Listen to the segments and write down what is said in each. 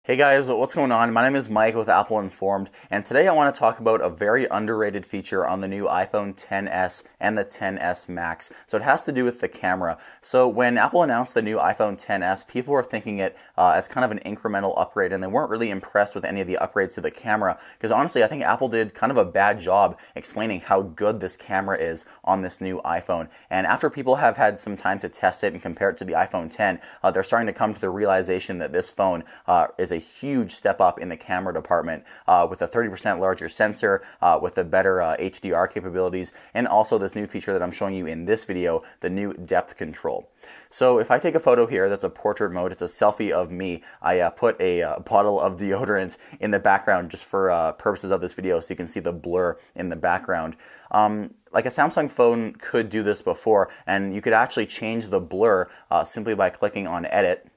Hey guys, what's going on? My name is Mike with Apple Informed, and today I want to talk about a very underrated feature on the new iPhone XS and the XS Max. So it has to do with the camera. So when Apple announced the new iPhone XS, people were thinking it as kind of an incremental upgrade, and they weren't really impressed with any of the upgrades to the camera, because honestly, I think Apple did kind of a bad job explaining how good this camera is on this new iPhone. And after people have had some time to test it and compare it to the iPhone X, they're starting to come to the realization that this phone is a huge step up in the camera department with a 30% larger sensor, with a better HDR capabilities, and also this new feature that I'm showing you in this video, the new depth control. So if I take a photo here that's a portrait mode, it's a selfie of me. I put a bottle of deodorant in the background just for purposes of this video so you can see the blur in the background. Like a Samsung phone could do this before, and you could actually change the blur simply by clicking on Edit.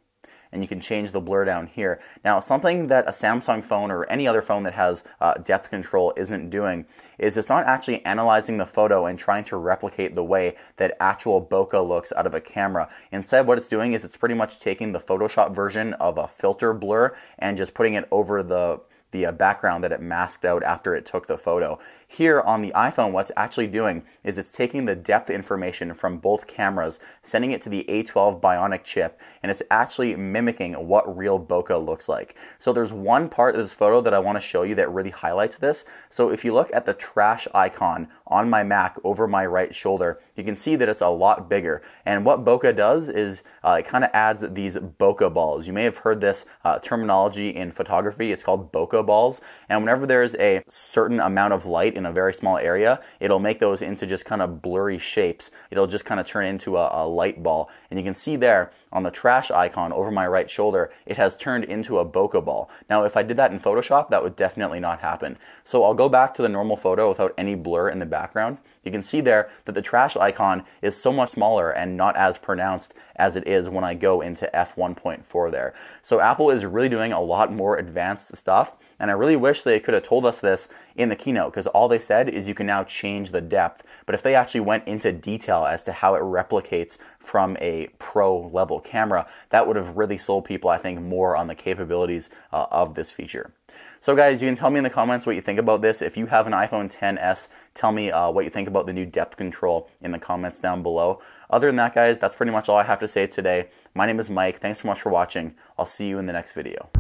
And you can change the blur down here. Now, something that a Samsung phone or any other phone that has depth control isn't doing is it's not actually analyzing the photo and trying to replicate the way that actual bokeh looks out of a camera. Instead, what it's doing is it's pretty much taking the Photoshop version of a filter blur and just putting it over the background that it masked out after it took the photo. Here on the iPhone, what's actually doing is it's taking the depth information from both cameras, sending it to the A12 Bionic chip, and it's actually mimicking what real bokeh looks like. So there's one part of this photo that I want to show you that really highlights this. So if you look at the trash icon on my Mac over my right shoulder, you can see that it's a lot bigger. And what bokeh does is it kind of adds these bokeh balls. You may have heard this terminology in photography. It's called bokeh balls. And whenever there's a certain amount of light in a very small area, it'll make those into just kind of blurry shapes. It'll just kind of turn into a light ball. And you can see there on the trash icon over my right shoulder, it has turned into a bokeh ball. Now, if I did that in Photoshop, that would definitely not happen. So I'll go back to the normal photo without any blur in the background. You can see there that the trash icon is so much smaller and not as pronounced as it is when I go into f1.4 there. So Apple is really doing a lot more advanced stuff, and I really wish they could have told us this in the keynote, because all they said is you can now change the depth. But if they actually went into detail as to how it replicates from a pro level camera, that would have really sold people, I think, more on the capabilities of this feature. So guys, you can tell me in the comments what you think about this. If you have an iPhone XS, tell me what you think about the new depth control in the comments down below. Other than that, guys, that's pretty much all I have to say today. My name is Mike. Thanks so much for watching. I'll see you in the next video.